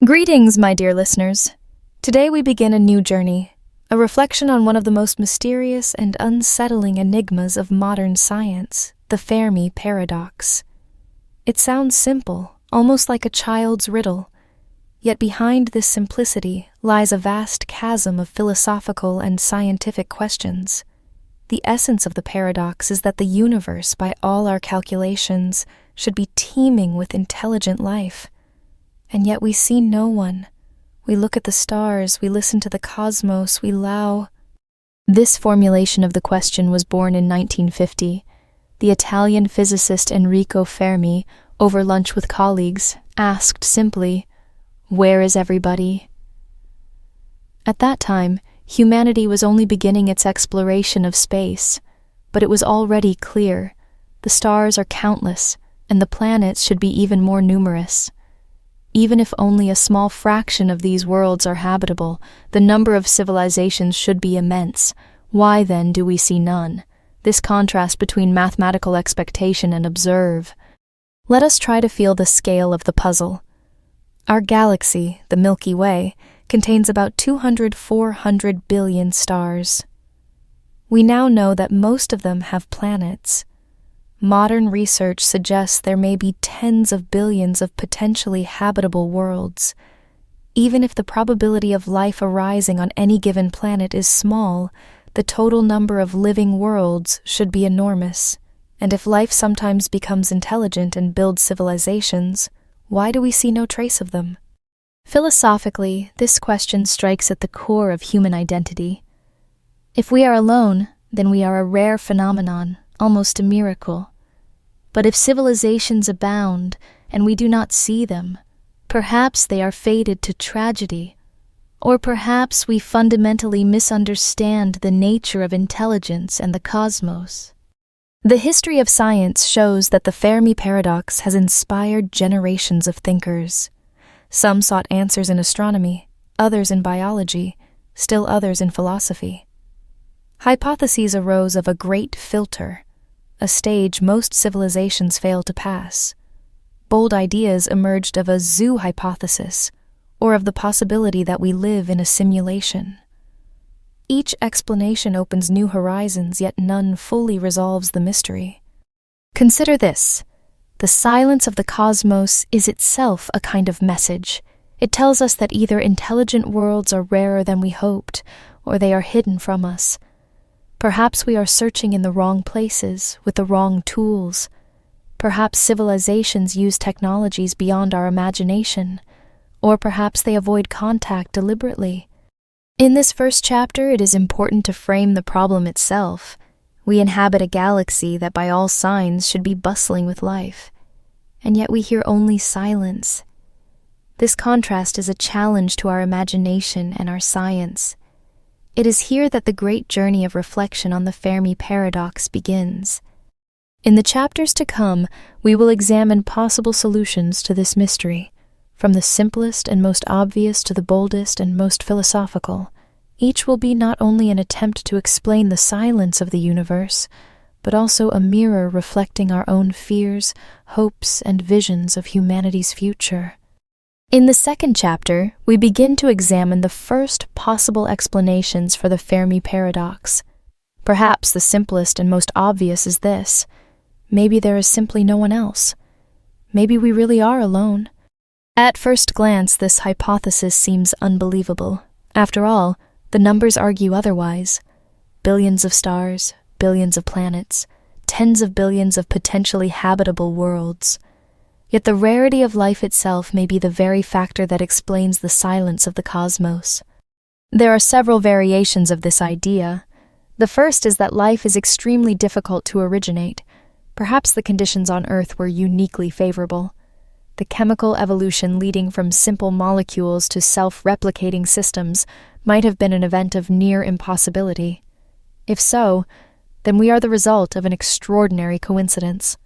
Greetings, my dear listeners. Today we begin a new journey, a reflection on one of the most mysterious and unsettling enigmas of modern science, the Fermi Paradox. It sounds simple, almost like a child's riddle, yet behind this simplicity lies a vast chasm of philosophical and scientific questions. The essence of the paradox is that the universe, by all our calculations, should be teeming with intelligent life. And yet we see no one. We look at the stars, we listen to the cosmos, we allow. This formulation of the question was born in 1950. The Italian physicist Enrico Fermi, over lunch with colleagues, asked simply, "Where is everybody?" At that time, humanity was only beginning its exploration of space, but it was already clear. The stars are countless, and the planets should be even more numerous. Even if only a small fraction of these worlds are habitable, the number of civilizations should be immense. Why then do we see none? This contrast between mathematical expectation and observe. Let us try to feel the scale of the puzzle. Our galaxy, the Milky Way, contains about 400 billion stars. We now know that most of them have planets. Modern research suggests there may be tens of billions of potentially habitable worlds. Even if the probability of life arising on any given planet is small, the total number of living worlds should be enormous. And if life sometimes becomes intelligent and builds civilizations, why do we see no trace of them? Philosophically, this question strikes at the core of human identity. If we are alone, then we are a rare phenomenon, almost a miracle. But if civilizations abound and we do not see them, perhaps they are fated to tragedy, or perhaps we fundamentally misunderstand the nature of intelligence and the cosmos. The history of science shows that the Fermi Paradox has inspired generations of thinkers. Some sought answers in astronomy, others in biology, still others in philosophy. Hypotheses arose of a great filter, a stage most civilizations fail to pass. Bold ideas emerged of a zoo hypothesis, or of the possibility that we live in a simulation. Each explanation opens new horizons, yet none fully resolves the mystery. Consider this. The silence of the cosmos is itself a kind of message. It tells us that either intelligent worlds are rarer than we hoped, or they are hidden from us. Perhaps we are searching in the wrong places, with the wrong tools. Perhaps civilizations use technologies beyond our imagination, or perhaps they avoid contact deliberately. In this first chapter, it is important to frame the problem itself. We inhabit a galaxy that by all signs should be bustling with life, and yet we hear only silence. This contrast is a challenge to our imagination and our science. It is here that the great journey of reflection on the Fermi Paradox begins. In the chapters to come, we will examine possible solutions to this mystery, from the simplest and most obvious to the boldest and most philosophical. Each will be not only an attempt to explain the silence of the universe, but also a mirror reflecting our own fears, hopes, and visions of humanity's future. In the second chapter, we begin to examine the first possible explanations for the Fermi Paradox. Perhaps the simplest and most obvious is this: maybe there is simply no one else. Maybe we really are alone. At first glance, this hypothesis seems unbelievable. After all, the numbers argue otherwise. Billions of stars, billions of planets, tens of billions of potentially habitable worlds. Yet the rarity of life itself may be the very factor that explains the silence of the cosmos. There are several variations of this idea. The first is that life is extremely difficult to originate. Perhaps the conditions on Earth were uniquely favorable. The chemical evolution leading from simple molecules to self-replicating systems might have been an event of near impossibility. If so, then we are the result of an extraordinary coincidence.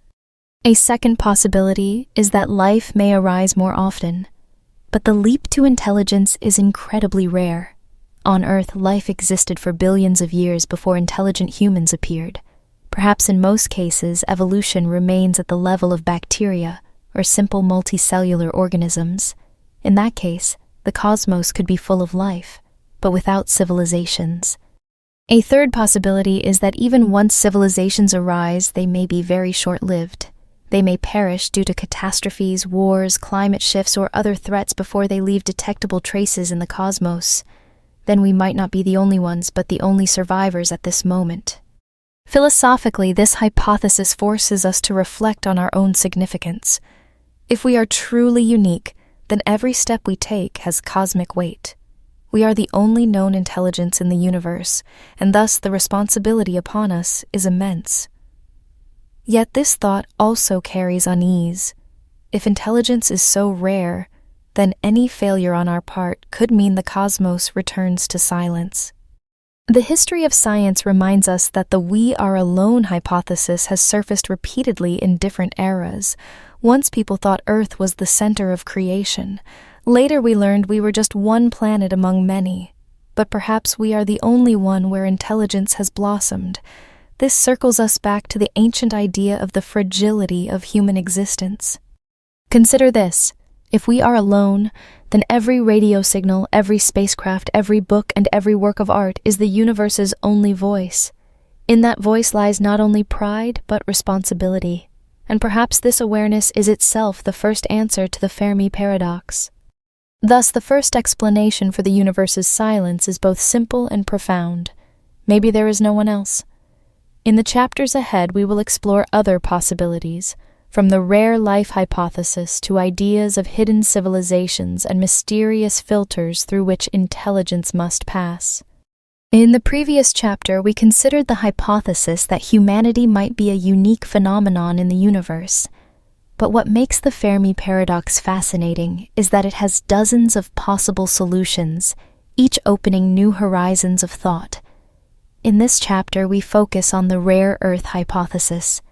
A second possibility is that life may arise more often, but the leap to intelligence is incredibly rare. On Earth, life existed for billions of years before intelligent humans appeared. Perhaps in most cases, evolution remains at the level of bacteria or simple multicellular organisms. In that case, the cosmos could be full of life, but without civilizations. A third possibility is that even once civilizations arise, they may be very short-lived. They may perish due to catastrophes, wars, climate shifts, or other threats before they leave detectable traces in the cosmos. Then we might not be the only ones, but the only survivors at this moment. Philosophically, this hypothesis forces us to reflect on our own significance. If we are truly unique, then every step we take has cosmic weight. We are the only known intelligence in the universe, and thus the responsibility upon us is immense. Yet this thought also carries unease. If intelligence is so rare, then any failure on our part could mean the cosmos returns to silence. The history of science reminds us that the "we are alone" hypothesis has surfaced repeatedly in different eras. Once people thought Earth was the center of creation. Later we learned we were just one planet among many. But perhaps we are the only one where intelligence has blossomed. This circles us back to the ancient idea of the fragility of human existence. Consider this. If we are alone, then every radio signal, every spacecraft, every book, and every work of art is the universe's only voice. In that voice lies not only pride, but responsibility. And perhaps this awareness is itself the first answer to the Fermi Paradox. Thus, the first explanation for the universe's silence is both simple and profound. Maybe there is no one else. In the chapters ahead, we will explore other possibilities, from the rare life hypothesis to ideas of hidden civilizations and mysterious filters through which intelligence must pass. In the previous chapter, we considered the hypothesis that humanity might be a unique phenomenon in the universe. But what makes the Fermi Paradox fascinating is that it has dozens of possible solutions, each opening new horizons of thought. In this chapter, we focus on the rare Earth hypothesis.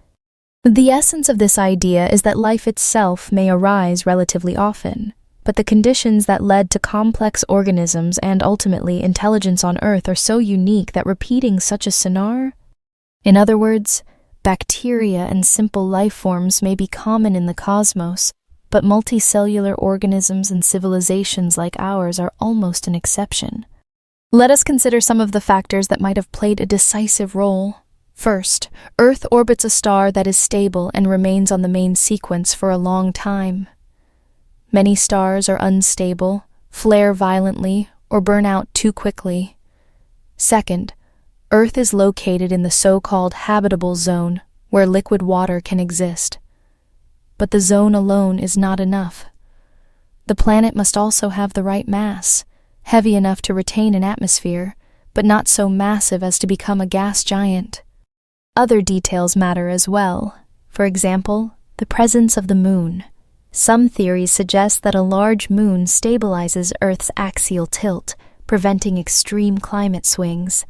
The essence of this idea is that life itself may arise relatively often, but the conditions that led to complex organisms and ultimately intelligence on Earth are so unique that repeating such a scenario, in other words, bacteria and simple life forms may be common in the cosmos, but multicellular organisms and civilizations like ours are almost an exception. Let us consider some of the factors that might have played a decisive role. First, Earth orbits a star that is stable and remains on the main sequence for a long time. Many stars are unstable, flare violently, or burn out too quickly. Second, Earth is located in the so-called habitable zone, where liquid water can exist. But the zone alone is not enough. The planet must also have the right mass, heavy enough to retain an atmosphere, but not so massive as to become a gas giant. Other details matter as well. For example, the presence of the moon. Some theories suggest that a large moon stabilizes Earth's axial tilt, preventing extreme climate swings.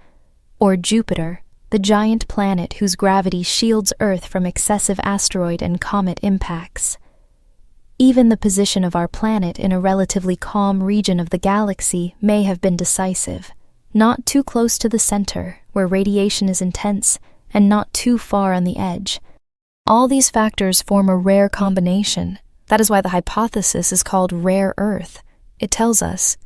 Or Jupiter, the giant planet whose gravity shields Earth from excessive asteroid and comet impacts. Even the position of our planet in a relatively calm region of the galaxy may have been decisive, not too close to the center, where radiation is intense, and not too far on the edge. All these factors form a rare combination. That is why the hypothesis is called rare Earth. It tells us,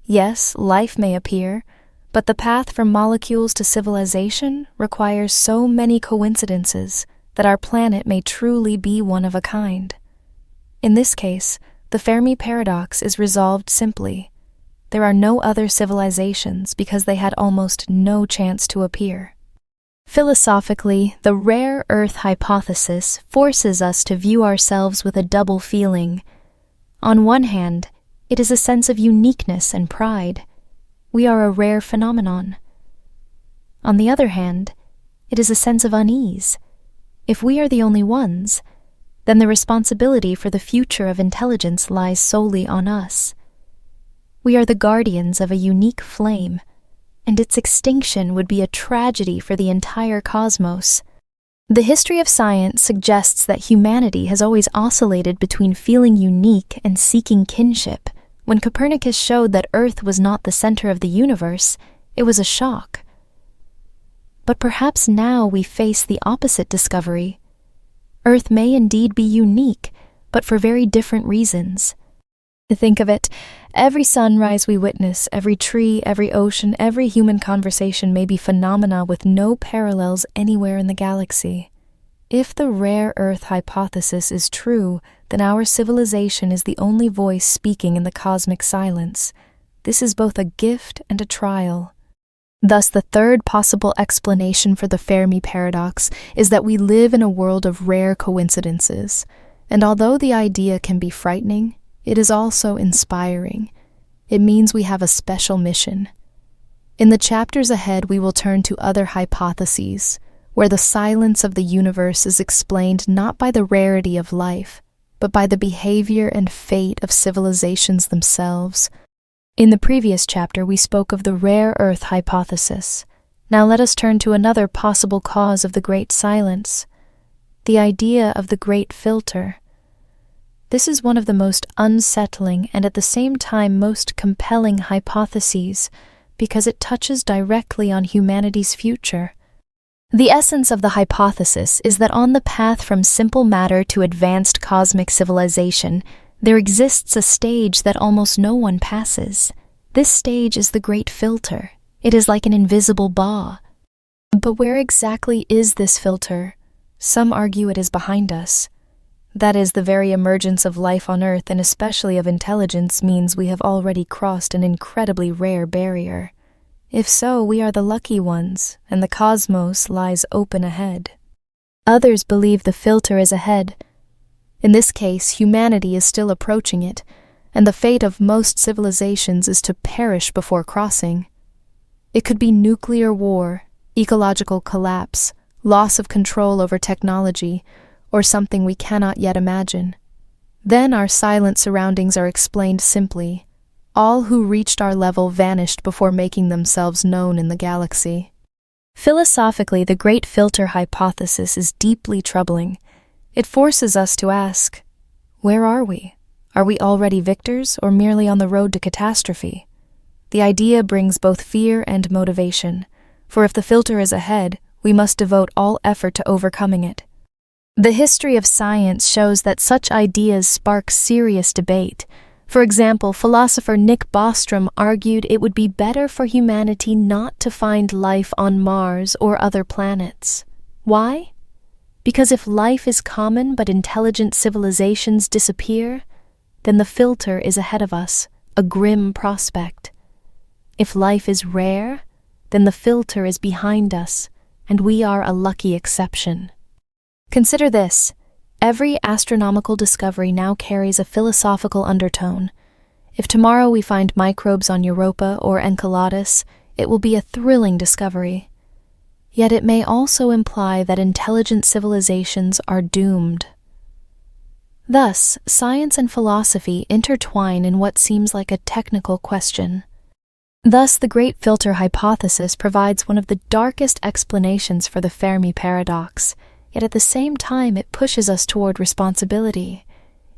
yes, life may appear, but the path from molecules to civilization requires so many coincidences that our planet may truly be one of a kind. In this case, the Fermi Paradox is resolved simply. There are no other civilizations because they had almost no chance to appear. Philosophically, the rare Earth hypothesis forces us to view ourselves with a double feeling. On one hand, it is a sense of uniqueness and pride. We are a rare phenomenon. On the other hand, it is a sense of unease. If we are the only ones, then the responsibility for the future of intelligence lies solely on us. We are the guardians of a unique flame, and its extinction would be a tragedy for the entire cosmos. The history of science suggests that humanity has always oscillated between feeling unique and seeking kinship. When Copernicus showed that Earth was not the center of the universe, it was a shock. But perhaps now we face the opposite discovery. Earth may indeed be unique, but for very different reasons. To think of it, every sunrise we witness, every tree, every ocean, every human conversation may be phenomena with no parallels anywhere in the galaxy. If the rare Earth hypothesis is true, then our civilization is the only voice speaking in the cosmic silence. This is both a gift and a trial. Thus, the third possible explanation for the Fermi Paradox is that we live in a world of rare coincidences, and although the idea can be frightening, it is also inspiring. It means we have a special mission. In the chapters ahead, we will turn to other hypotheses, where the silence of the universe is explained not by the rarity of life, but by the behavior and fate of civilizations themselves. In the previous chapter, we spoke of the rare Earth hypothesis. Now let us turn to another possible cause of the great silence, the idea of the great filter. This is one of the most unsettling and at the same time most compelling hypotheses because it touches directly on humanity's future. The essence of the hypothesis is that on the path from simple matter to advanced cosmic civilization, there exists a stage that almost no one passes. This stage is the great filter. It is like an invisible bar. But where exactly is this filter? Some argue it is behind us. That is, the very emergence of life on Earth, and especially of intelligence, means we have already crossed an incredibly rare barrier. If so, we are the lucky ones, and the cosmos lies open ahead. Others believe the filter is ahead. In this case, humanity is still approaching it, and the fate of most civilizations is to perish before crossing. It could be nuclear war, ecological collapse, loss of control over technology, or something we cannot yet imagine. Then our silent surroundings are explained simply. All who reached our level vanished before making themselves known in the galaxy. Philosophically, the great filter hypothesis is deeply troubling. It forces us to ask, where are we? Are we already victors or merely on the road to catastrophe? The idea brings both fear and motivation, for if the filter is ahead, we must devote all effort to overcoming it. The history of science shows that such ideas spark serious debate. For example, philosopher Nick Bostrom argued it would be better for humanity not to find life on Mars or other planets. Why? Because if life is common but intelligent civilizations disappear, then the filter is ahead of us, a grim prospect. If life is rare, then the filter is behind us, and we are a lucky exception. Consider this. Every astronomical discovery now carries a philosophical undertone. If tomorrow we find microbes on Europa or Enceladus, it will be a thrilling discovery. Yet it may also imply that intelligent civilizations are doomed. Thus, science and philosophy intertwine in what seems like a technical question. Thus, the great filter hypothesis provides one of the darkest explanations for the Fermi Paradox. Yet at the same time it pushes us toward responsibility.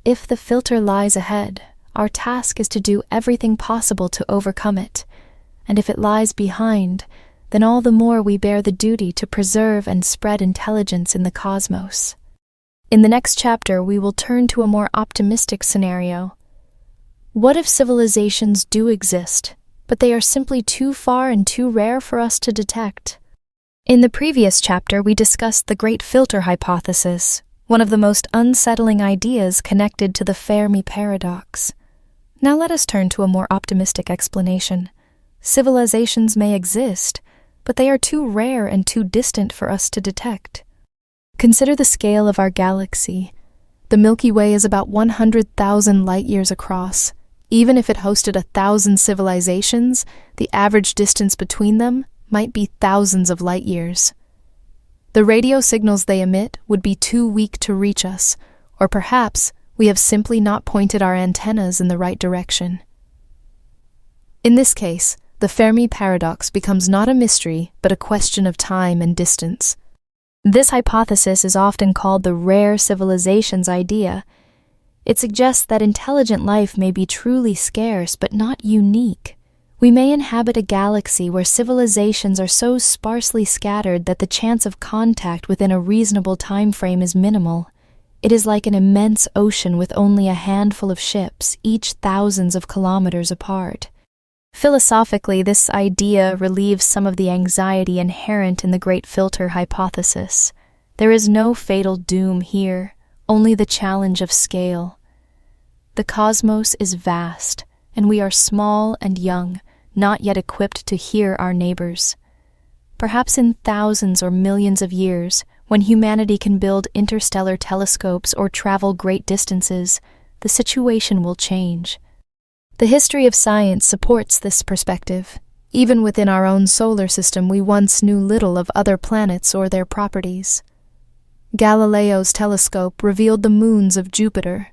If the filter lies ahead, our task is to do everything possible to overcome it, and if it lies behind, then all the more we bear the duty to preserve and spread intelligence in the cosmos. In the next chapter, we will turn to a more optimistic scenario. What if civilizations do exist, but they are simply too far and too rare for us to detect? In the previous chapter, we discussed the great filter hypothesis, one of the most unsettling ideas connected to the Fermi Paradox. Now let us turn to a more optimistic explanation. Civilizations may exist, but they are too rare and too distant for us to detect. Consider the scale of our galaxy. The Milky Way is about 100,000 light-years across. Even if it hosted 1,000 civilizations, the average distance between them might be thousands of light-years. The radio signals they emit would be too weak to reach us, or perhaps we have simply not pointed our antennas in the right direction. In this case, the Fermi Paradox becomes not a mystery, but a question of time and distance. This hypothesis is often called the rare civilizations idea. It suggests that intelligent life may be truly scarce, but not unique. We may inhabit a galaxy where civilizations are so sparsely scattered that the chance of contact within a reasonable time frame is minimal. It is like an immense ocean with only a handful of ships, each thousands of kilometers apart. Philosophically, this idea relieves some of the anxiety inherent in the Great Filter hypothesis. There is no fatal doom here, only the challenge of scale. The cosmos is vast, and we are small and young, not yet equipped to hear our neighbors. Perhaps in thousands or millions of years, when humanity can build interstellar telescopes or travel great distances, the situation will change. The history of science supports this perspective. Even within our own solar system, we once knew little of other planets or their properties. Galileo's telescope revealed the moons of Jupiter.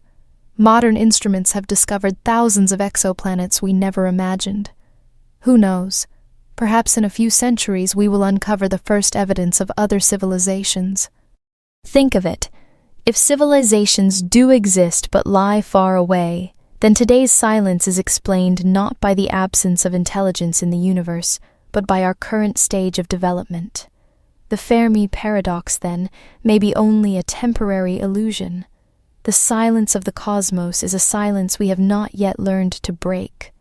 Modern instruments have discovered thousands of exoplanets we never imagined. Who knows? Perhaps in a few centuries we will uncover the first evidence of other civilizations. Think of it. If civilizations do exist but lie far away, then today's silence is explained not by the absence of intelligence in the universe, but by our current stage of development. The Fermi Paradox, then, may be only a temporary illusion. The silence of the cosmos is a silence we have not yet learned to break.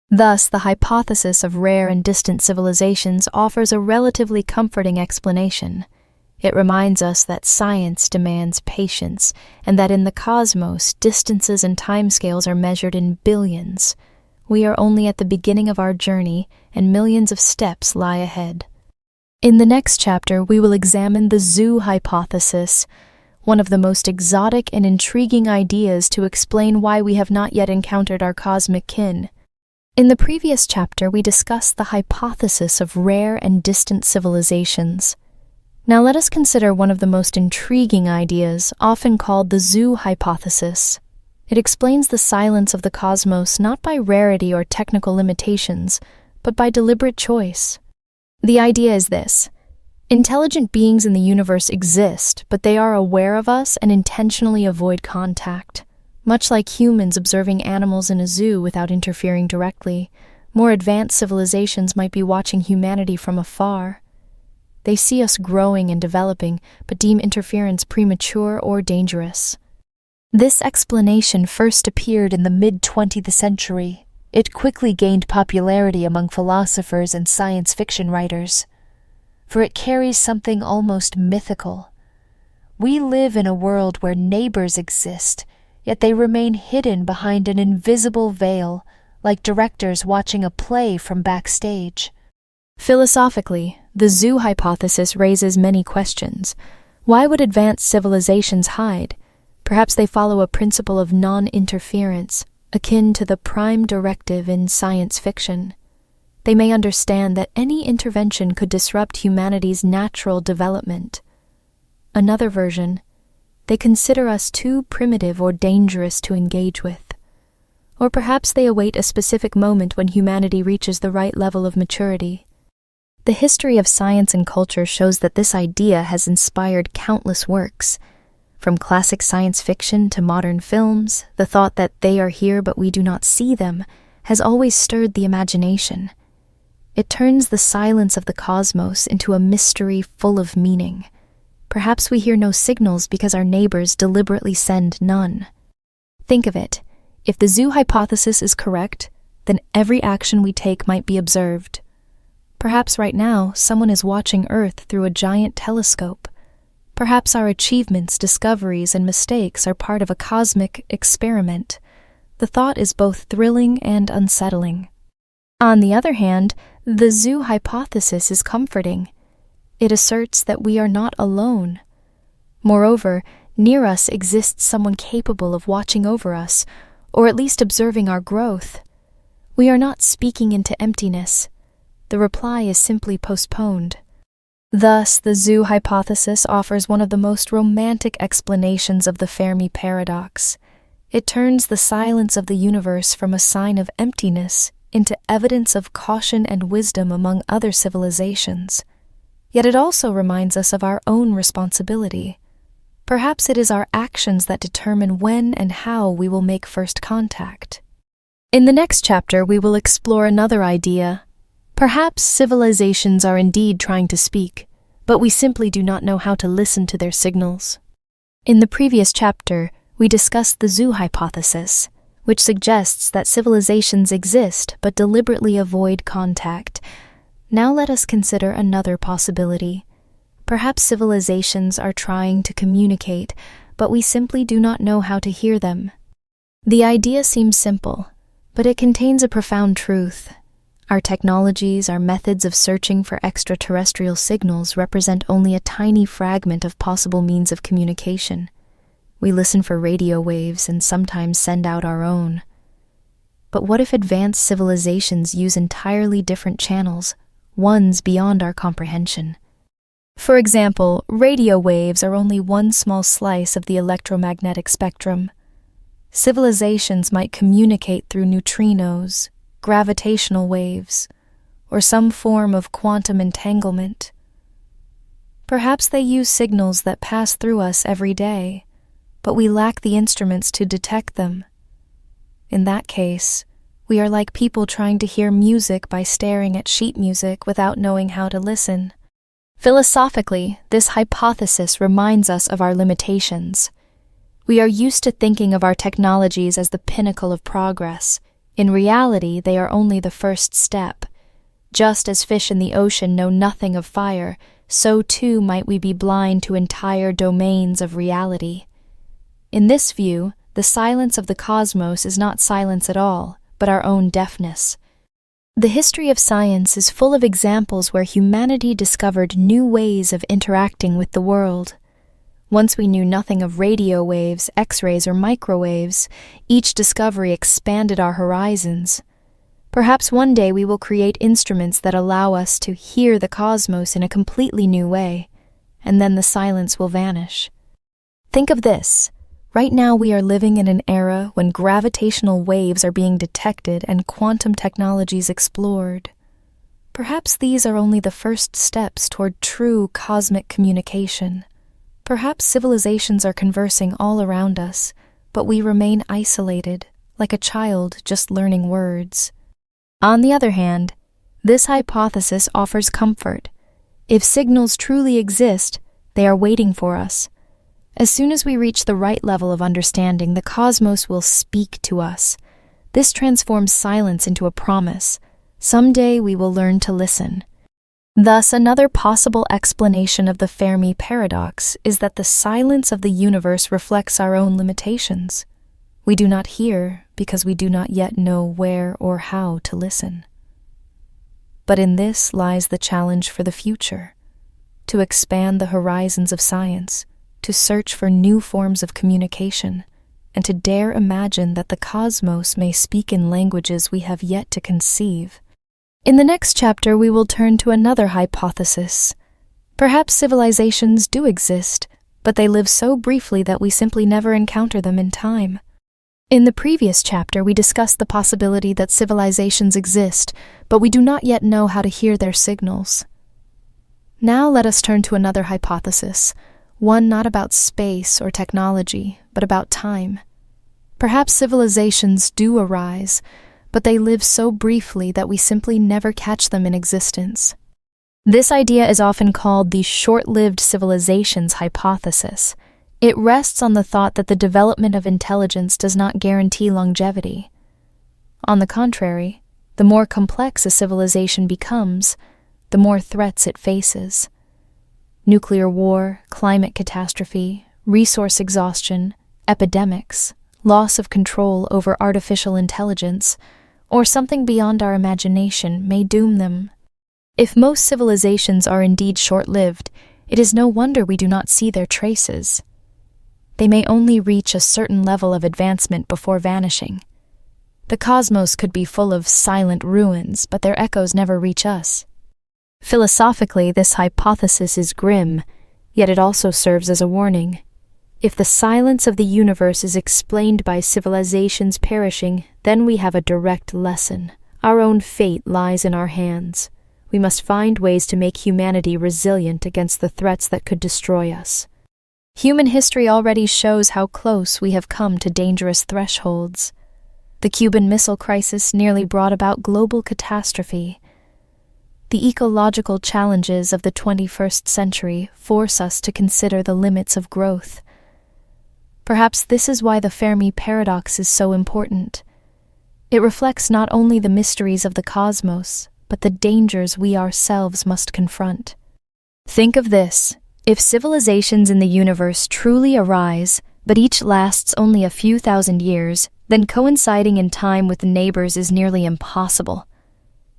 Thus, the hypothesis of rare and distant civilizations offers a relatively comforting explanation. It reminds us that science demands patience, and that in the cosmos, distances and timescales are measured in billions. We are only at the beginning of our journey, and millions of steps lie ahead. In the next chapter, we will examine the zoo hypothesis, one of the most exotic and intriguing ideas to explain why we have not yet encountered our cosmic kin. In the previous chapter, we discussed the hypothesis of rare and distant civilizations. Now let us consider one of the most intriguing ideas, often called the zoo hypothesis. It explains the silence of the cosmos not by rarity or technical limitations, but by deliberate choice. The idea is this: intelligent beings in the universe exist, but they are aware of us and intentionally avoid contact. Much like humans observing animals in a zoo without interfering directly, more advanced civilizations might be watching humanity from afar. They see us growing and developing, but deem interference premature or dangerous. This explanation first appeared in the mid-20th century. It quickly gained popularity among philosophers and science fiction writers, for it carries something almost mythical. We live in a world where neighbors exist, yet they remain hidden behind an invisible veil, like directors watching a play from backstage. Philosophically, the zoo hypothesis raises many questions. Why would advanced civilizations hide? Perhaps they follow a principle of non-interference, akin to the prime directive in science fiction. They may understand that any intervention could disrupt humanity's natural development. Another version: they consider us too primitive or dangerous to engage with. Or perhaps they await a specific moment when humanity reaches the right level of maturity. The history of science and culture shows that this idea has inspired countless works. From classic science fiction to modern films, the thought that they are here but we do not see them has always stirred the imagination. It turns the silence of the cosmos into a mystery full of meaning. Perhaps we hear no signals because our neighbors deliberately send none. Think of it. If the zoo hypothesis is correct, then every action we take might be observed. Perhaps right now, someone is watching Earth through a giant telescope. Perhaps our achievements, discoveries, and mistakes are part of a cosmic experiment. The thought is both thrilling and unsettling. On the other hand, the zoo hypothesis is comforting. It asserts that we are not alone. Moreover, near us exists someone capable of watching over us, or at least observing our growth. We are not speaking into emptiness. The reply is simply postponed. Thus, the zoo hypothesis offers one of the most romantic explanations of the Fermi Paradox. It turns the silence of the universe from a sign of emptiness into evidence of caution and wisdom among other civilizations. Yet it also reminds us of our own responsibility. Perhaps it is our actions that determine when and how we will make first contact. In the next chapter, we will explore another idea. Perhaps civilizations are indeed trying to speak, but we simply do not know how to listen to their signals. In the previous chapter, we discussed the zoo hypothesis, which suggests that civilizations exist but deliberately avoid contact. Now let us consider another possibility. Perhaps civilizations are trying to communicate, but we simply do not know how to hear them. The idea seems simple, but it contains a profound truth. Our technologies, our methods of searching for extraterrestrial signals represent only a tiny fragment of possible means of communication. We listen for radio waves and sometimes send out our own. But what if advanced civilizations use entirely different channels, ones beyond our comprehension? For example, radio waves are only one small slice of the electromagnetic spectrum. Civilizations might communicate through neutrinos, gravitational waves, or some form of quantum entanglement. Perhaps they use signals that pass through us every day, but we lack the instruments to detect them. In that case, we are like people trying to hear music by staring at sheet music without knowing how to listen. Philosophically, this hypothesis reminds us of our limitations. We are used to thinking of our technologies as the pinnacle of progress. In reality, they are only the first step. Just as fish in the ocean know nothing of fire, so too might we be blind to entire domains of reality. In this view, the silence of the cosmos is not silence at all, but our own deafness. The history of science is full of examples where humanity discovered new ways of interacting with the world. Once we knew nothing of radio waves, X-rays, or microwaves, each discovery expanded our horizons. Perhaps one day we will create instruments that allow us to hear the cosmos in a completely new way, and then the silence will vanish. Think of this. Right now we are living in an era when gravitational waves are being detected and quantum technologies explored. Perhaps these are only the first steps toward true cosmic communication. Perhaps civilizations are conversing all around us, but we remain isolated, like a child just learning words. On the other hand, this hypothesis offers comfort. If signals truly exist, they are waiting for us. As soon as we reach the right level of understanding, the cosmos will speak to us. This transforms silence into a promise. Someday we will learn to listen. Thus, another possible explanation of the Fermi Paradox is that the silence of the universe reflects our own limitations. We do not hear because we do not yet know where or how to listen. But in this lies the challenge for the future: to expand the horizons of science, to search for new forms of communication, and to dare imagine that the cosmos may speak in languages we have yet to conceive. In the next chapter, we will turn to another hypothesis. Perhaps civilizations do exist, but they live so briefly that we simply never encounter them in time. In the previous chapter, we discussed the possibility that civilizations exist, but we do not yet know how to hear their signals. Now let us turn to another hypothesis, one not about space or technology, but about time. Perhaps civilizations do arise, but they live so briefly that we simply never catch them in existence. This idea is often called the short-lived civilizations hypothesis. It rests on the thought that the development of intelligence does not guarantee longevity. On the contrary, the more complex a civilization becomes, the more threats it faces. Nuclear war, climate catastrophe, resource exhaustion, epidemics, loss of control over artificial intelligence, or something beyond our imagination may doom them. If most civilizations are indeed short-lived, it is no wonder we do not see their traces. They may only reach a certain level of advancement before vanishing. The cosmos could be full of silent ruins, but their echoes never reach us. Philosophically, this hypothesis is grim, yet it also serves as a warning. If the silence of the universe is explained by civilizations perishing, then we have a direct lesson. Our own fate lies in our hands. We must find ways to make humanity resilient against the threats that could destroy us. Human history already shows how close we have come to dangerous thresholds. The Cuban Missile Crisis nearly brought about global catastrophe. The ecological challenges of the 21st century force us to consider the limits of growth. Perhaps this is why the Fermi Paradox is so important. It reflects not only the mysteries of the cosmos, but the dangers we ourselves must confront. Think of this: if civilizations in the universe truly arise, but each lasts only a few thousand years, then coinciding in time with neighbors is nearly impossible.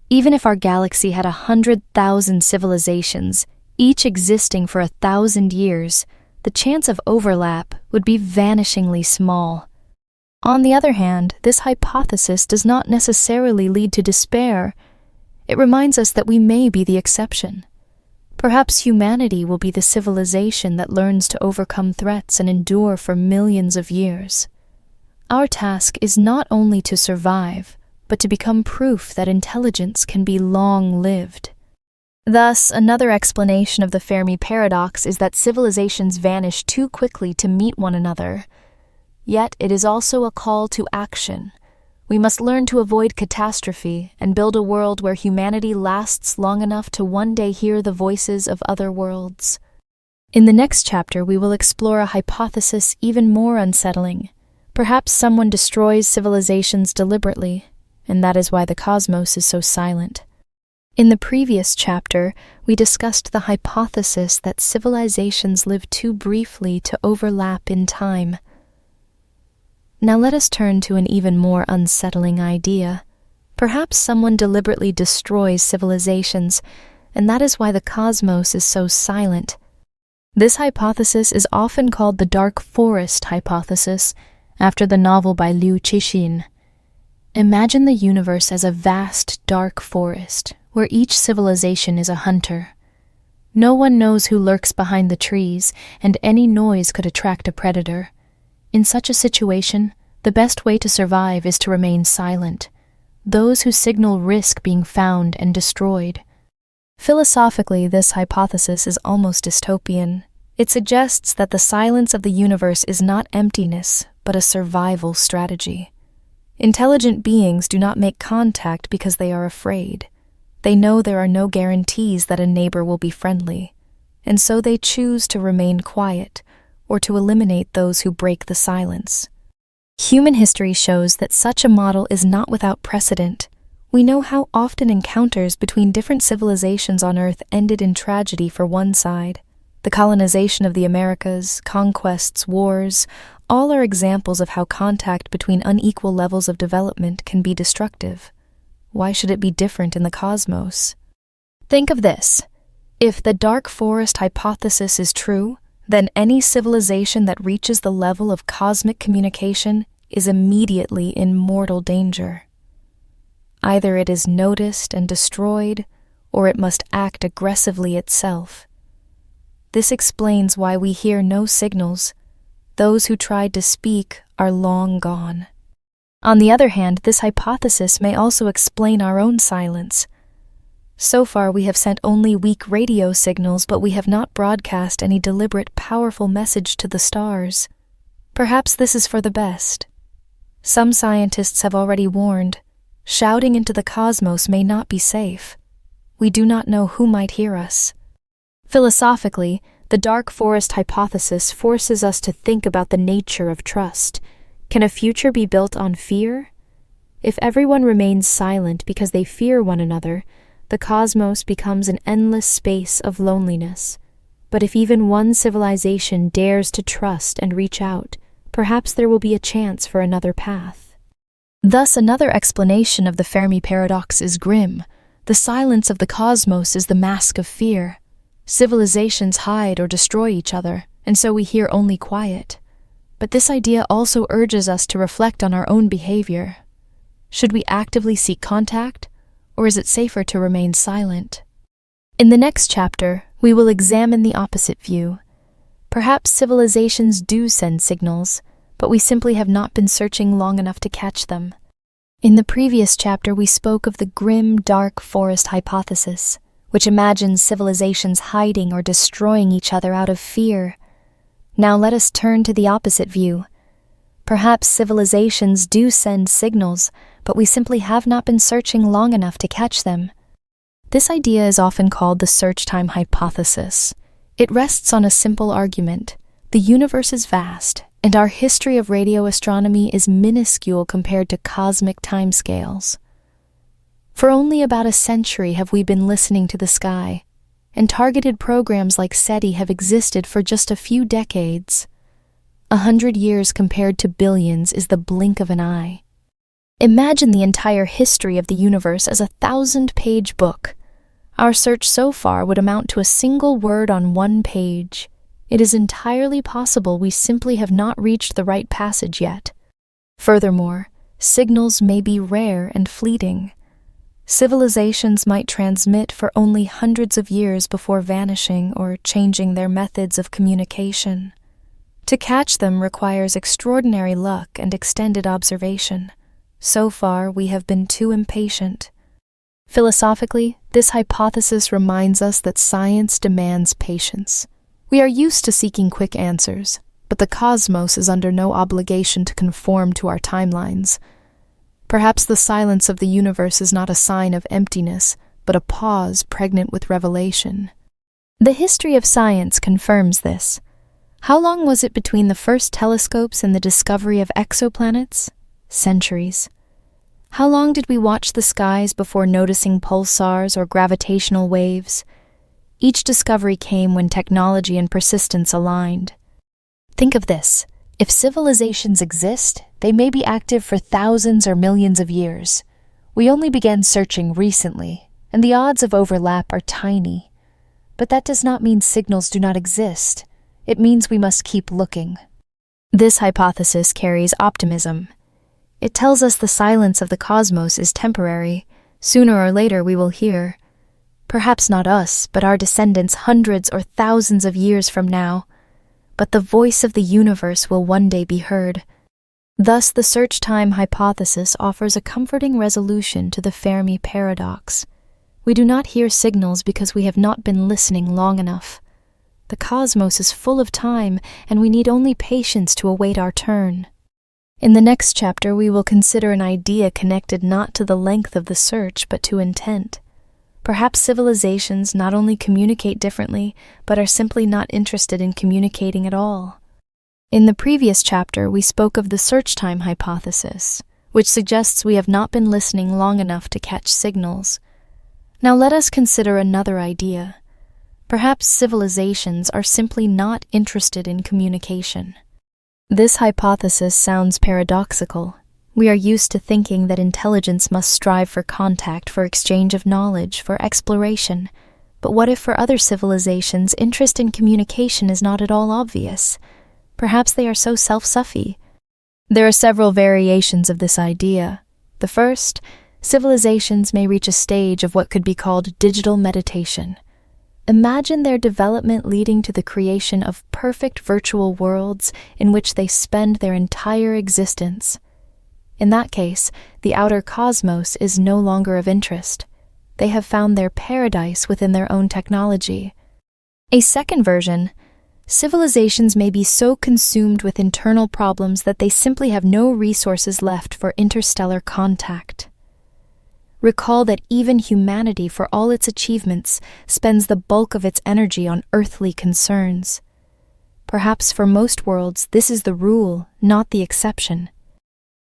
Even if our galaxy had 100,000 civilizations, each existing for 1,000 years, the chance of overlap would be vanishingly small. On the other hand, this hypothesis does not necessarily lead to despair. It reminds us that we may be the exception. Perhaps humanity will be the civilization that learns to overcome threats and endure for millions of years. Our task is not only to survive, but to become proof that intelligence can be long-lived. Thus, another explanation of the Fermi Paradox is that civilizations vanish too quickly to meet one another. Yet it is also a call to action. We must learn to avoid catastrophe and build a world where humanity lasts long enough to one day hear the voices of other worlds. In the next chapter, we will explore a hypothesis even more unsettling. Perhaps someone destroys civilizations deliberately, and that is why the cosmos is so silent. In the previous chapter, we discussed the hypothesis that civilizations live too briefly to overlap in time. Now let us turn to an even more unsettling idea. Perhaps someone deliberately destroys civilizations, and that is why the cosmos is so silent. This hypothesis is often called the dark forest hypothesis, after the novel by Liu Cixin. Imagine the universe as a vast, dark forest, where each civilization is a hunter. No one knows who lurks behind the trees, and any noise could attract a predator. In such a situation, the best way to survive is to remain silent. Those who signal risk being found and destroyed. Philosophically, this hypothesis is almost dystopian. It suggests that the silence of the universe is not emptiness, but a survival strategy. Intelligent beings do not make contact because they are afraid. They know there are no guarantees that a neighbor will be friendly, and so they choose to remain quiet, or to eliminate those who break the silence. Human history shows that such a model is not without precedent. We know how often encounters between different civilizations on Earth ended in tragedy for one side. The colonization of the Americas, conquests, wars, all are examples of how contact between unequal levels of development can be destructive. Why should it be different in the cosmos? Think of this. If the dark forest hypothesis is true, then any civilization that reaches the level of cosmic communication is immediately in mortal danger. Either it is noticed and destroyed, or it must act aggressively itself. This explains why we hear no signals. Those who tried to speak are long gone. On the other hand, this hypothesis may also explain our own silence. So far, we have sent only weak radio signals, but we have not broadcast any deliberate, powerful message to the stars. Perhaps this is for the best. Some scientists have already warned, shouting into the cosmos may not be safe. We do not know who might hear us. Philosophically, the dark forest hypothesis forces us to think about the nature of trust. Can a future be built on fear? If everyone remains silent because they fear one another, the cosmos becomes an endless space of loneliness. But if even one civilization dares to trust and reach out, perhaps there will be a chance for another path. Thus, another explanation of the Fermi Paradox is grim. The silence of the cosmos is the mask of fear. Civilizations hide or destroy each other, and so we hear only quiet. But this idea also urges us to reflect on our own behavior. Should we actively seek contact, or is it safer to remain silent? In the next chapter, we will examine the opposite view. Perhaps civilizations do send signals, but we simply have not been searching long enough to catch them. In the previous chapter, we spoke of the grim, dark forest hypothesis, which imagines civilizations hiding or destroying each other out of fear. Now let us turn to the opposite view. Perhaps civilizations do send signals, but we simply have not been searching long enough to catch them. This idea is often called the search time hypothesis. It rests on a simple argument. The universe is vast, and our history of radio astronomy is minuscule compared to cosmic timescales. For only about a century have we been listening to the sky, and targeted programs like SETI have existed for just a few decades. 100 years compared to billions is the blink of an eye. Imagine the entire history of the universe as a 1,000-page book. Our search so far would amount to a single word on one page. It is entirely possible we simply have not reached the right passage yet. Furthermore, signals may be rare and fleeting. Civilizations might transmit for only hundreds of years before vanishing or changing their methods of communication. To catch them requires extraordinary luck and extended observation. So far, we have been too impatient. Philosophically, this hypothesis reminds us that science demands patience. We are used to seeking quick answers, but the cosmos is under no obligation to conform to our timelines. Perhaps the silence of the universe is not a sign of emptiness, but a pause pregnant with revelation. The history of science confirms this. How long was it between the first telescopes and the discovery of exoplanets? Centuries. How long did we watch the skies before noticing pulsars or gravitational waves? Each discovery came when technology and persistence aligned. Think of this. If civilizations exist, they may be active for thousands or millions of years. We only began searching recently, and the odds of overlap are tiny. But that does not mean signals do not exist. It means we must keep looking. This hypothesis carries optimism. It tells us the silence of the cosmos is temporary. Sooner or later we will hear. Perhaps not us, but our descendants hundreds or thousands of years from now. But the voice of the universe will one day be heard. Thus, the search time hypothesis offers a comforting resolution to the Fermi Paradox. We do not hear signals because we have not been listening long enough. The cosmos is full of time, and we need only patience to await our turn. In the next chapter, we will consider an idea connected not to the length of the search, but to intent. Perhaps civilizations not only communicate differently, but are simply not interested in communicating at all. In the previous chapter, we spoke of the search time hypothesis, which suggests we have not been listening long enough to catch signals. Now let us consider another idea. Perhaps civilizations are simply not interested in communication. This hypothesis sounds paradoxical. We are used to thinking that intelligence must strive for contact, for exchange of knowledge, for exploration. But what if for other civilizations, interest in communication is not at all obvious? Perhaps they are so self-sufficient. There are several variations of this idea. The first, civilizations may reach a stage of what could be called digital meditation. Imagine their development leading to the creation of perfect virtual worlds in which they spend their entire existence. In that case, the outer cosmos is no longer of interest. They have found their paradise within their own technology. A second version, civilizations may be so consumed with internal problems that they simply have no resources left for interstellar contact. Recall that even humanity, for all its achievements, spends the bulk of its energy on earthly concerns. Perhaps for most worlds, this is the rule, not the exception.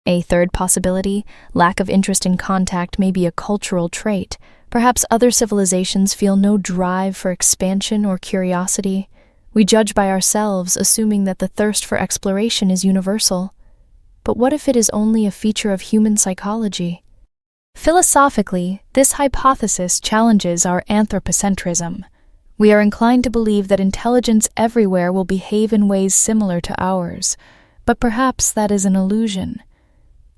A third possibility, lack of interest in contact may be a cultural trait. Perhaps other civilizations feel no drive for expansion or curiosity. We judge by ourselves, assuming that the thirst for exploration is universal. But what if it is only a feature of human psychology? Philosophically, this hypothesis challenges our anthropocentrism. We are inclined to believe that intelligence everywhere will behave in ways similar to ours, but perhaps that is an illusion.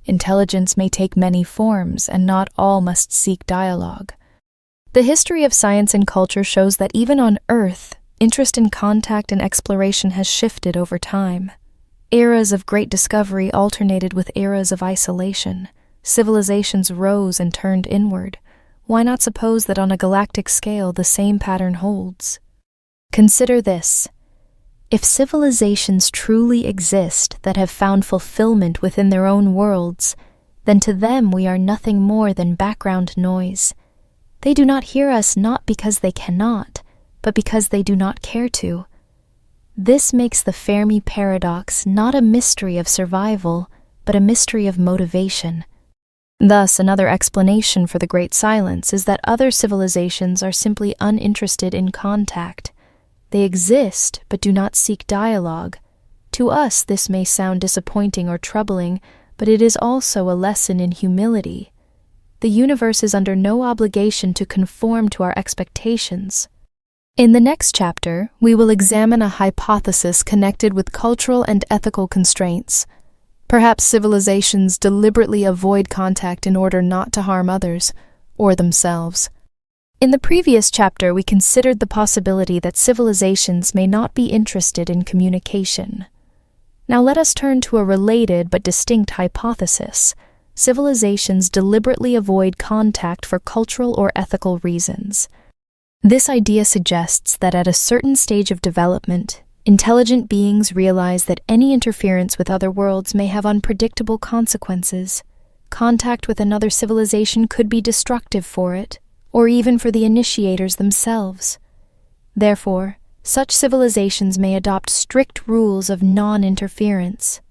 Intelligence may take many forms, and not all must seek dialogue. The history of science and culture shows that even on Earth, interest in contact and exploration has shifted over time. Eras of great discovery alternated with eras of isolation. Civilizations rose and turned inward. Why not suppose that on a galactic scale the same pattern holds? Consider this. If civilizations truly exist that have found fulfillment within their own worlds, then to them we are nothing more than background noise. They do not hear us not because they cannot, but because they do not care to. This makes the Fermi Paradox not a mystery of survival, but a mystery of motivation. Thus, another explanation for the Great Silence is that other civilizations are simply uninterested in contact. They exist, but do not seek dialogue. To us, this may sound disappointing or troubling, but it is also a lesson in humility. The universe is under no obligation to conform to our expectations. In the next chapter, we will examine a hypothesis connected with cultural and ethical constraints. Perhaps civilizations deliberately avoid contact in order not to harm others, or themselves. In the previous chapter, we considered the possibility that civilizations may not be interested in communication. Now let us turn to a related but distinct hypothesis. Civilizations deliberately avoid contact for cultural or ethical reasons. This idea suggests that at a certain stage of development, intelligent beings realize that any interference with other worlds may have unpredictable consequences. Contact with another civilization could be destructive for it, or even for the initiators themselves. Therefore, such civilizations may adopt strict rules of non-interference.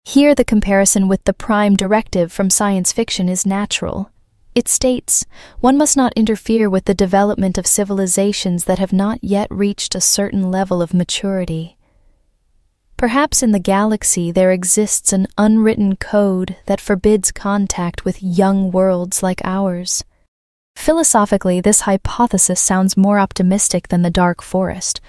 Here the comparison with the prime directive from science fiction is natural. It states, one must not interfere with the development of civilizations that have not yet reached a certain level of maturity. Perhaps in the galaxy there exists an unwritten code that forbids contact with young worlds like ours. Philosophically, this hypothesis sounds more optimistic than the dark forest.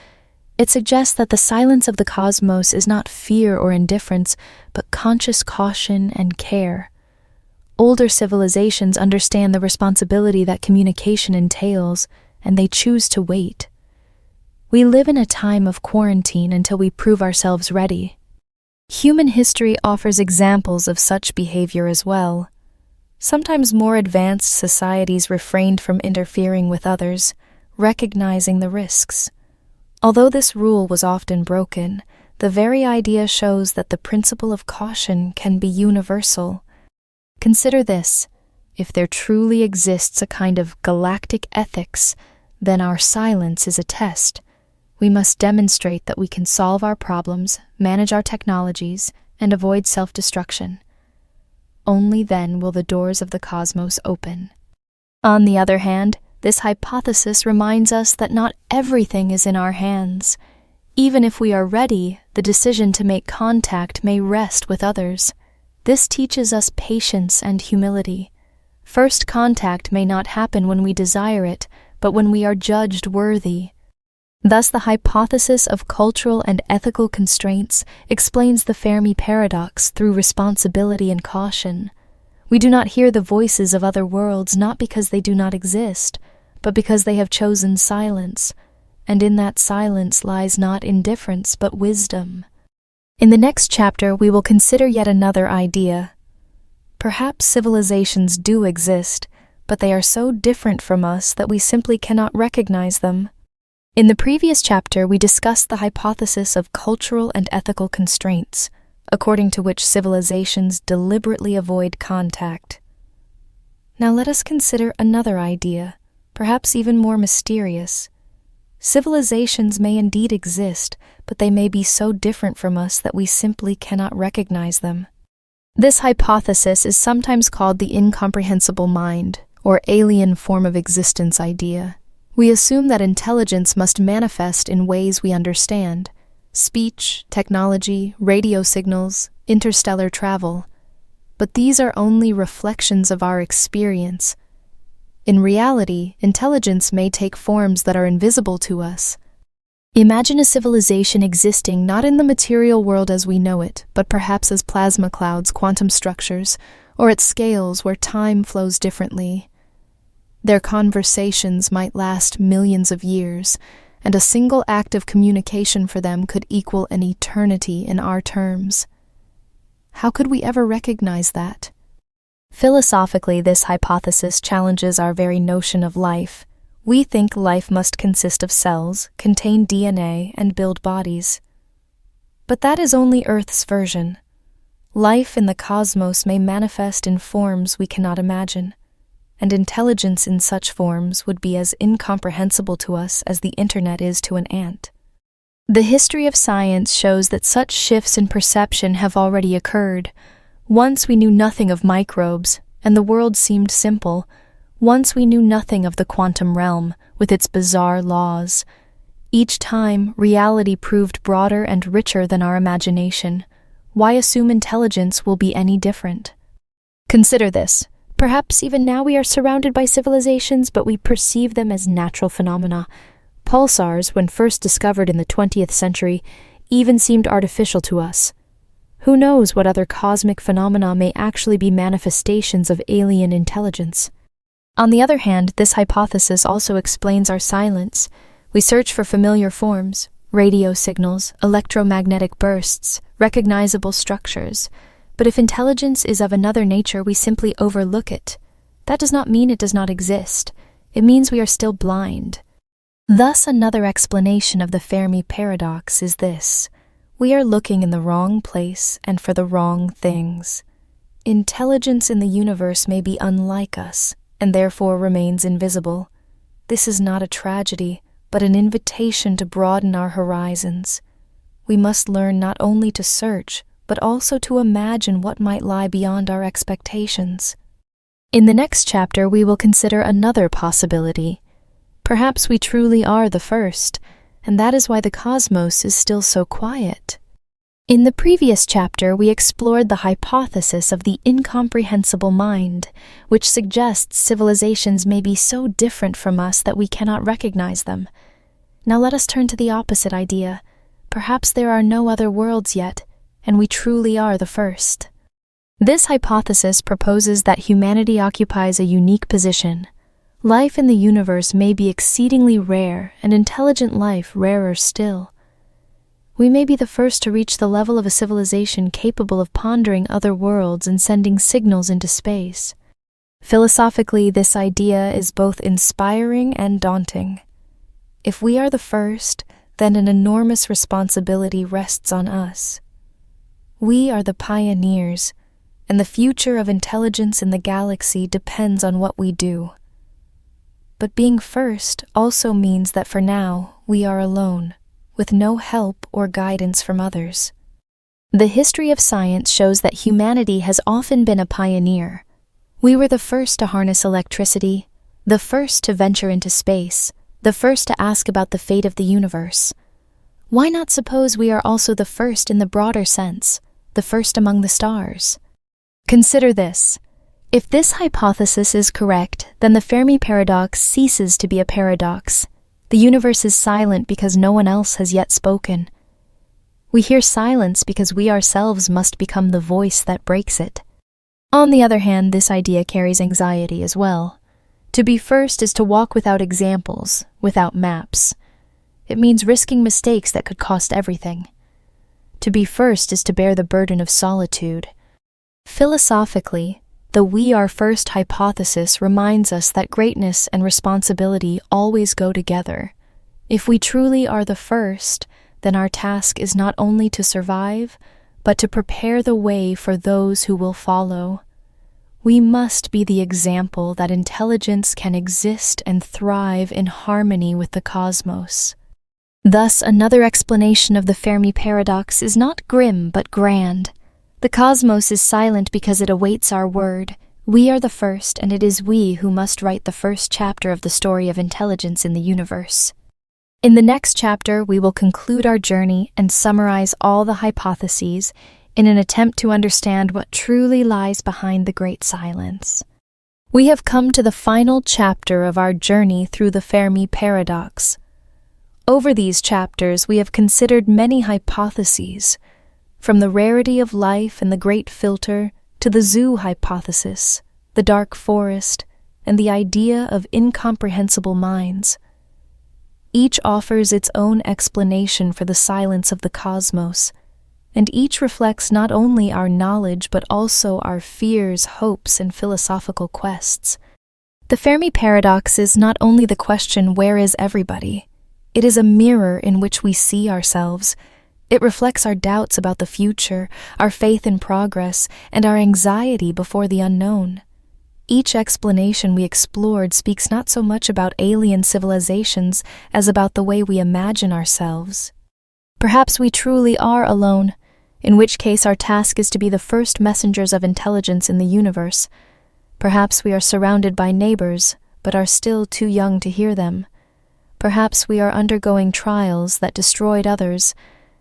It suggests that the silence of the cosmos is not fear or indifference, but conscious caution and care. Older civilizations understand the responsibility that communication entails, and they choose to wait. We live in a time of quarantine until we prove ourselves ready. Human history offers examples of such behavior as well. Sometimes more advanced societies refrained from interfering with others, recognizing the risks. Although this rule was often broken, the very idea shows that the principle of caution can be universal. Consider this: if there truly exists a kind of galactic ethics, then our silence is a test. We must demonstrate that we can solve our problems, manage our technologies, and avoid self-destruction. Only then will the doors of the cosmos open. On the other hand, this hypothesis reminds us that not everything is in our hands. Even if we are ready, the decision to make contact may rest with others. This teaches us patience and humility. First contact may not happen when we desire it, but when we are judged worthy. Thus, the hypothesis of cultural and ethical constraints explains the Fermi Paradox through responsibility and caution. We do not hear the voices of other worlds not because they do not exist, but because they have chosen silence, and in that silence lies not indifference but wisdom. In the next chapter, we will consider yet another idea. Perhaps civilizations do exist, but they are so different from us that we simply cannot recognize them. In the previous chapter, we discussed the hypothesis of cultural and ethical constraints, according to which civilizations deliberately avoid contact. Now let us consider another idea, perhaps even more mysterious. Civilizations may indeed exist, but they may be so different from us that we simply cannot recognize them. This hypothesis is sometimes called the incomprehensible mind, or alien form of existence idea. We assume that intelligence must manifest in ways we understand: speech, technology, radio signals, interstellar travel. But these are only reflections of our experience. In reality, intelligence may take forms that are invisible to us. Imagine a civilization existing not in the material world as we know it, but perhaps as plasma clouds, quantum structures, or at scales where time flows differently. Their conversations might last millions of years, and a single act of communication for them could equal an eternity in our terms. How could we ever recognize that? Philosophically, this hypothesis challenges our very notion of life. We think life must consist of cells, contain DNA, and build bodies. But that is only Earth's version. Life in the cosmos may manifest in forms we cannot imagine, and intelligence in such forms would be as incomprehensible to us as the internet is to an ant. The history of science shows that such shifts in perception have already occurred. Once we knew nothing of microbes, and the world seemed simple. Once we knew nothing of the quantum realm, with its bizarre laws. Each time, reality proved broader and richer than our imagination. Why assume intelligence will be any different? Consider this. Perhaps even now we are surrounded by civilizations, but we perceive them as natural phenomena. Pulsars, when first discovered in the 20th century, even seemed artificial to us. Who knows what other cosmic phenomena may actually be manifestations of alien intelligence? On the other hand, this hypothesis also explains our silence. We search for familiar forms, radio signals, electromagnetic bursts, recognizable structures. But if intelligence is of another nature, we simply overlook it. That does not mean it does not exist. It means we are still blind. Thus, another explanation of the Fermi Paradox is this. We are looking in the wrong place and for the wrong things. Intelligence in the universe may be unlike us, and therefore remains invisible. This is not a tragedy, but an invitation to broaden our horizons. We must learn not only to search, but also to imagine what might lie beyond our expectations. In the next chapter, we will consider another possibility. Perhaps we truly are the first, and that is why the cosmos is still so quiet. In the previous chapter, we explored the hypothesis of the incomprehensible mind, which suggests civilizations may be so different from us that we cannot recognize them. Now let us turn to the opposite idea. Perhaps there are no other worlds yet, and we truly are the first. This hypothesis proposes that humanity occupies a unique position. Life in the universe may be exceedingly rare, and intelligent life rarer still. We may be the first to reach the level of a civilization capable of pondering other worlds and sending signals into space. Philosophically, this idea is both inspiring and daunting. If we are the first, then an enormous responsibility rests on us. We are the pioneers, and the future of intelligence in the galaxy depends on what we do. But being first also means that for now, we are alone, with no help or guidance from others. The history of science shows that humanity has often been a pioneer. We were the first to harness electricity, the first to venture into space, the first to ask about the fate of the universe. Why not suppose we are also the first in the broader sense, the first among the stars? Consider this. If this hypothesis is correct, then the Fermi Paradox ceases to be a paradox. The universe is silent because no one else has yet spoken. We hear silence because we ourselves must become the voice that breaks it. On the other hand, this idea carries anxiety as well. To be first is to walk without examples, without maps. It means risking mistakes that could cost everything. To be first is to bear the burden of solitude. Philosophically, the we are first hypothesis reminds us that greatness and responsibility always go together. If we truly are the first, then our task is not only to survive, but to prepare the way for those who will follow. We must be the example that intelligence can exist and thrive in harmony with the cosmos. Thus, another explanation of the Fermi Paradox is not grim but grand. The cosmos is silent because it awaits our word. We are the first, and it is we who must write the first chapter of the story of intelligence in the universe. In the next chapter, we will conclude our journey and summarize all the hypotheses in an attempt to understand what truly lies behind the great silence. We have come to the final chapter of our journey through the Fermi Paradox. Over these chapters, we have considered many hypotheses, from the rarity of life and the great filter to the zoo hypothesis, the dark forest, and the idea of incomprehensible minds. Each offers its own explanation for the silence of the cosmos, and each reflects not only our knowledge but also our fears, hopes, and philosophical quests. The Fermi Paradox is not only the question, where is everybody? It is a mirror in which we see ourselves. It reflects our doubts about the future, our faith in progress, and our anxiety before the unknown. Each explanation we explored speaks not so much about alien civilizations as about the way we imagine ourselves. Perhaps we truly are alone, in which case our task is to be the first messengers of intelligence in the universe. Perhaps we are surrounded by neighbors, but are still too young to hear them. Perhaps we are undergoing trials that destroyed others,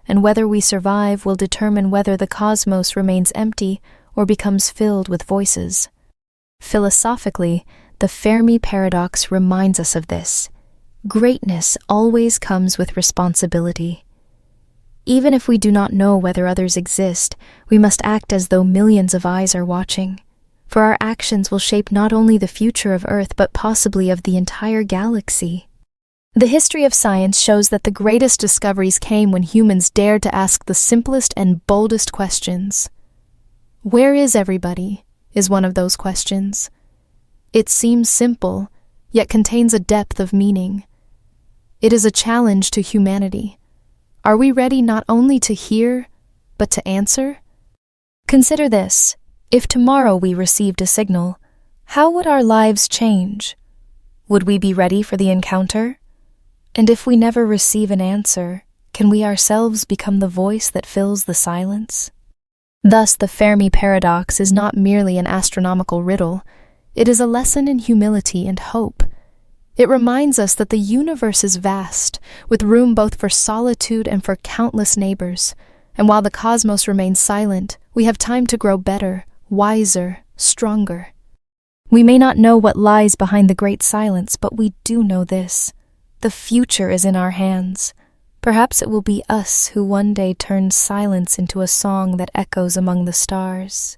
and whether we survive will determine whether the cosmos remains empty or becomes filled with voices. Philosophically, the Fermi Paradox reminds us of this. Greatness always comes with responsibility. Even if we do not know whether others exist, we must act as though millions of eyes are watching, for our actions will shape not only the future of Earth but possibly of the entire galaxy. The history of science shows that the greatest discoveries came when humans dared to ask the simplest and boldest questions. Where is everybody? Is one of those questions. It seems simple, yet contains a depth of meaning. It is a challenge to humanity. Are we ready not only to hear, but to answer? Consider this. If tomorrow we received a signal, how would our lives change? Would we be ready for the encounter? And if we never receive an answer, can we ourselves become the voice that fills the silence? Thus, the Fermi Paradox is not merely an astronomical riddle. It is a lesson in humility and hope. It reminds us that the universe is vast, with room both for solitude and for countless neighbors. And while the cosmos remains silent, we have time to grow better, wiser, stronger. We may not know what lies behind the great silence, but we do know this. The future is in our hands. Perhaps it will be us who one day turns silence into a song that echoes among the stars.